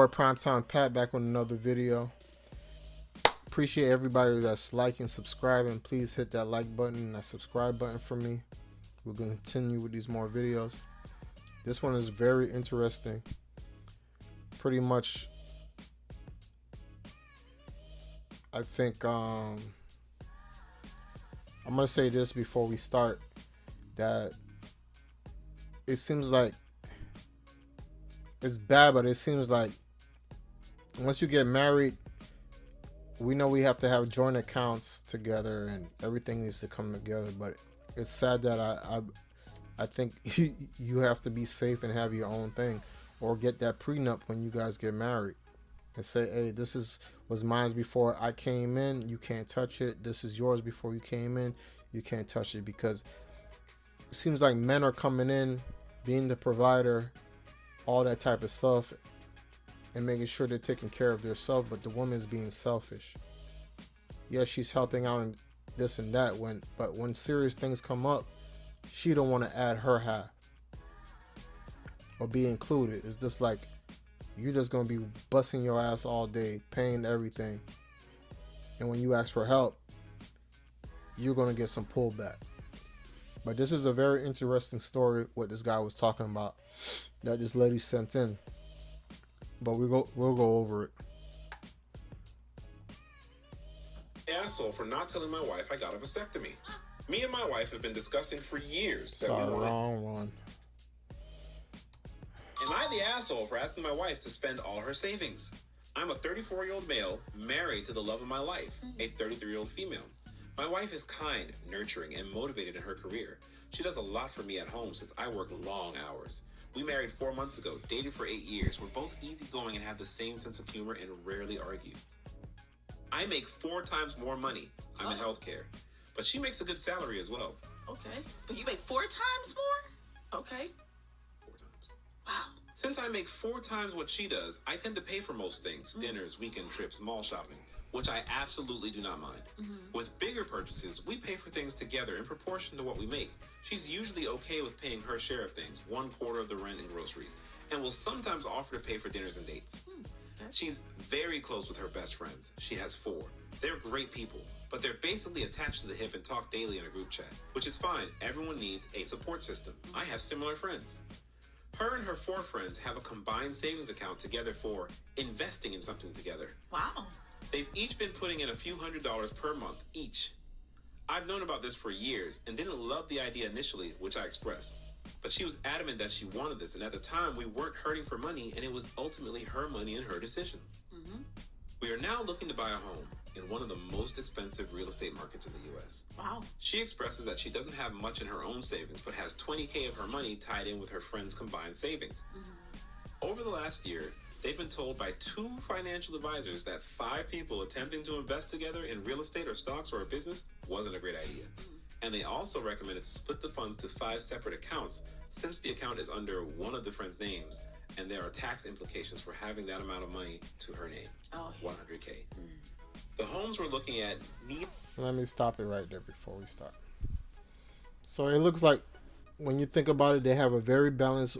PrimeTimePat back with another video. Appreciate everybody that's liking, subscribing. Please hit that like button and that subscribe button for me. We're going to continue with these more videos. This one is very interesting. Pretty much, I think I'm going to say this before we start, that it seems like it's bad, but it seems like once you get married, we know we have to have joint accounts together and everything needs to come together, but it's sad that I think you have to be safe and have your own thing, or get that prenup when you guys get married and say, hey, this was mine before I came in, you can't touch it. This is yours before you came in, you can't touch it. Because it seems like men are coming in, being the provider, all that type of stuff, and making sure they're taking care of themselves, but the woman's being selfish. Yeah, she's helping out and this and that, but when serious things come up, she don't want to add her half or be included. It's just like you're just gonna be busting your ass all day, paying everything, and when you ask for help, you're gonna get some pullback. But this is a very interesting story what this guy was talking about that this lady sent in. But we'll go over it. Asshole for not telling my wife I got a vasectomy. Me and my wife have been discussing for years that Sorry, we want. wrong one. Am I the asshole for asking my wife to spend all her savings? I'm a 34-year-old male married to the love of my life, a 33-year-old female. My wife is kind, nurturing, and motivated in her career. She does a lot for me at home since I work long hours. We married 4 months ago, dated for 8 years. We're both easygoing and have the same sense of humor and rarely argue. I make 4 times more money. I'm in healthcare. But she makes a good salary as well. Okay. But you make 4 times more? Okay. 4 times. Wow. Since I make 4 times what she does, I tend to pay for most things. Dinners, weekend trips, mall shopping, which I absolutely do not mind. With bigger purchases, we pay for things together in proportion to what we make. She's usually okay with paying her share of things, 1/4 of the rent and groceries, and will sometimes offer to pay for dinners and dates. She's very close with her best friends. She has 4. They're great people, but they're basically attached to the hip and talk daily in a group chat, which is fine. Everyone needs a support system. I have similar friends. Her and her 4 friends have a combined savings account together for investing in something together. Wow. They've each been putting in a few $100s per month each. I've known about this for years and didn't love the idea initially, which I expressed. But she was adamant that she wanted this, and at the time we weren't hurting for money, and it was ultimately her money and her decision. We are now looking to buy a home in one of the most expensive real estate markets in the U.S. Wow. She expresses that she doesn't have much in her own savings, but has $20K of her money tied in with her friends' combined savings. Over the last year, they've been told by 2 financial advisors that 5 people attempting to invest together in real estate or stocks or a business wasn't a great idea. And they also recommended to split the funds to 5 separate accounts, since the account is under one of the friends' names, and there are tax implications for having that amount of money to her name. Oh, 100K. The homes we're looking at need... Let me stop it right there before we start. So it looks like when you think about it, they have a very balanced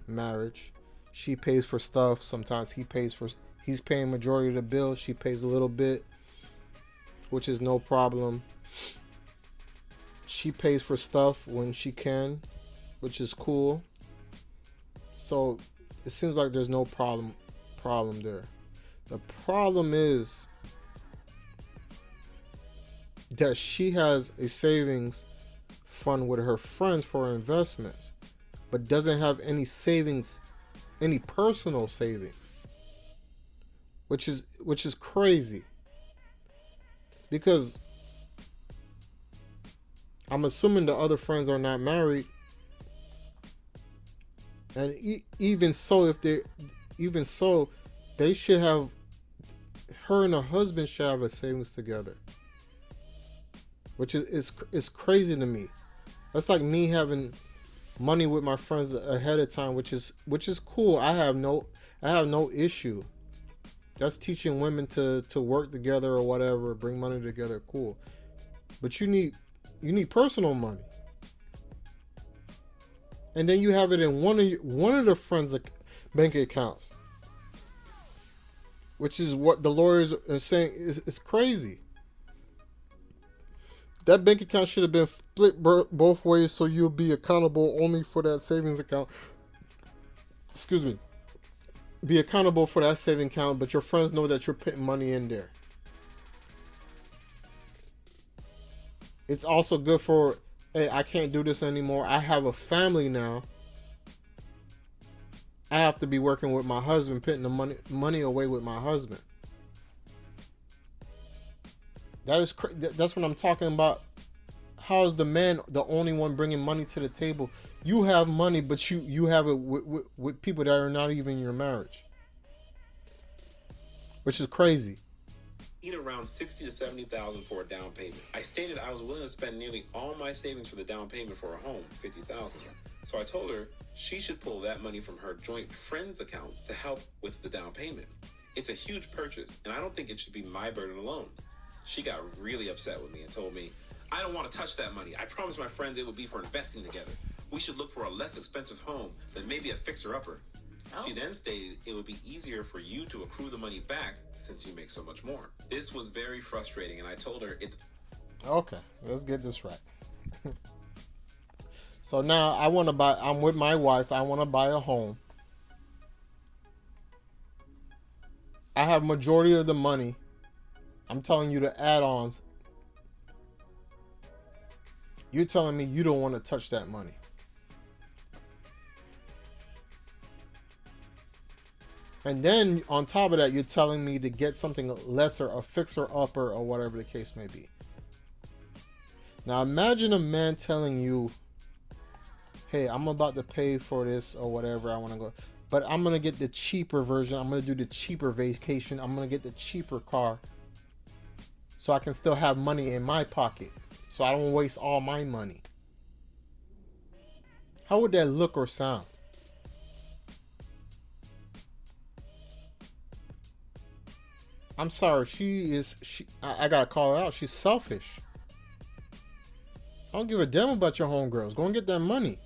marriage. She pays for stuff. Sometimes he's paying majority of the bill. She pays a little bit, which is no problem. She pays for stuff when she can, which is cool. So it seems like there's no problem there. The problem is that she has a savings fund with her friends for investments, but doesn't have any savings, any personal savings, which is crazy, because I'm assuming the other friends are not married, and even so, they should have, her and her husband should have a savings together, which is crazy to me. That's like me having money with my friends ahead of time, which is cool. I have no issue. That's teaching women to work together or whatever, bring money together, cool. But you need personal money. And then you have it in one of the friends' bank accounts. which is what the lawyers are saying is crazy. That bank account should have been split both ways, so you'll be accountable only for that savings account. Excuse me. Be accountable for that saving account, but your friends know that you're putting money in there. It's also good for, hey, I can't do this anymore. I have a family now. I have to be working with my husband, putting the money away with my husband. That's what I'm talking about. How is the man the only one bringing money to the table? You have money, but you have it with people that are not even in your marriage, which is crazy. Need around $60,000 to $70,000 for a down payment. I stated I was willing to spend nearly all my savings for the down payment for a home, $50,000. So I told her she should pull that money from her joint friends' accounts to help with the down payment. It's a huge purchase, and I don't think it should be my burden alone. She got really upset with me and told me, I don't want to touch that money. I promised my friends it would be for investing together. We should look for a less expensive home than maybe a fixer-upper. Oh. She then stated it would be easier for you to accrue the money back since you make so much more. This was very frustrating, and I told her it's... Okay, let's get this right. So now I'm with my wife. I want to buy a home. I have majority of the money. I'm telling you the add-ons. You're telling me you don't want to touch that money. And then on top of that, you're telling me to get something lesser, a fixer-upper, or whatever the case may be. Now imagine a man telling you, hey, I'm about to pay for this or whatever, I want to go, but I'm going to get the cheaper version. I'm going to do the cheaper vacation. I'm going to get the cheaper car so I can still have money in my pocket, so I don't waste all my money. How would that look or sound? I'm sorry, I gotta call her out. She's selfish. I don't give a damn about your homegirls. Go and get that money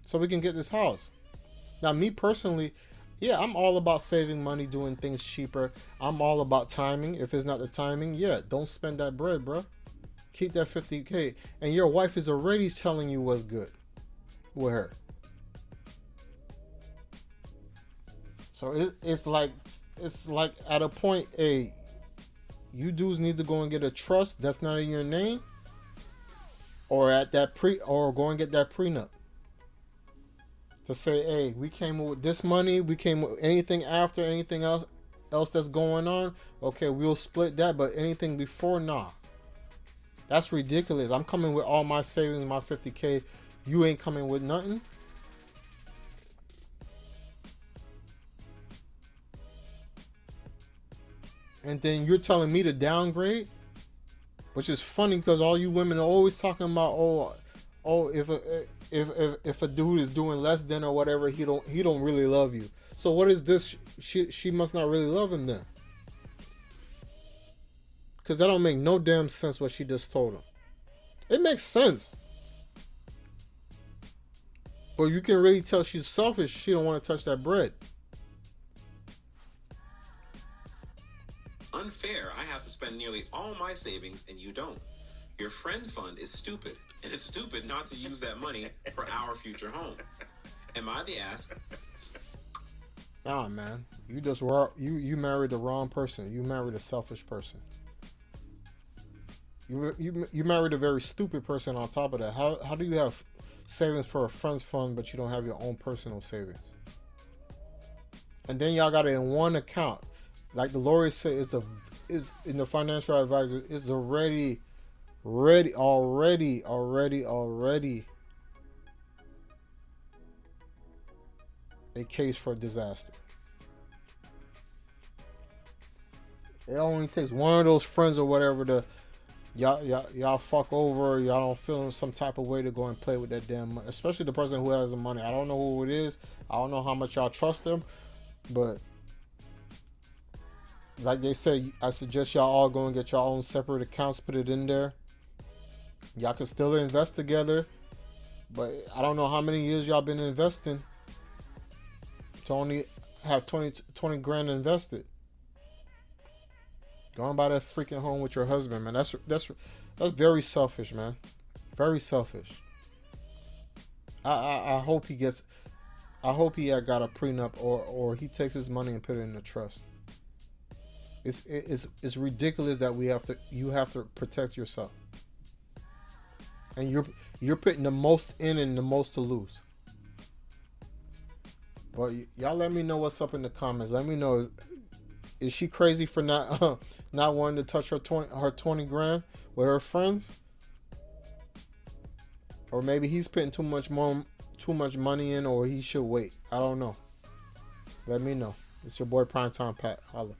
so we can get this house. Now, me personally, yeah, I'm all about saving money, doing things cheaper. I'm all about timing. If it's not the timing, yeah, don't spend that bread, bro. Keep that 50K. And your wife is already telling you what's good with her. So it's like at a point, hey, you dudes need to go and get a trust that's not in your name, or or go and get that prenup to say, hey, we came with this money, we came with anything after, anything else that's going on, okay, we'll split that, but anything before, nah. That's ridiculous. I'm coming with all my savings, my 50K. You ain't coming with nothing. And then you're telling me to downgrade, which is funny because all you women are always talking about, if a dude is doing less than or whatever, he don't really love you. So what is this? She must not really love him then, because that don't make no damn sense what she just told him. It makes sense, but you can really tell she's selfish. She don't want to touch that bread. Unfair, I have to spend nearly all my savings and you don't. Your friend fund is stupid, and it's stupid not to use that money for our future home. Am I the ass? Nah, man, you married the wrong person. You married a selfish person. You married a very stupid person on top of that. How do you have savings for a friend's fund but you don't have your own personal savings? And then y'all got it in one account. Like the lawyers say, is in the financial advisor is already a case for disaster. It only takes one of those friends or whatever to y'all fuck over. Y'all don't feel some type of way to go and play with that damn money, especially the person who has the money. I don't know who it is. I don't know how much y'all trust them, but like they say, I suggest y'all all go and get your own separate accounts, put it in there. Y'all can still invest together, but I don't know how many years y'all been investing to only have 20 grand invested. Going by that freaking home with your husband, man. That's very selfish, man. Very selfish. I hope he gets. I hope he had got a prenup, or he takes his money and put it in a trust. It's ridiculous that you have to protect yourself, and you're putting the most in and the most to lose. But y'all let me know what's up in the comments. Let me know, is she crazy for not wanting to touch her 20 grand with her friends, or maybe he's putting too much money in, or he should wait. I don't know. Let me know. It's your boy PrimeTimePat. Holla.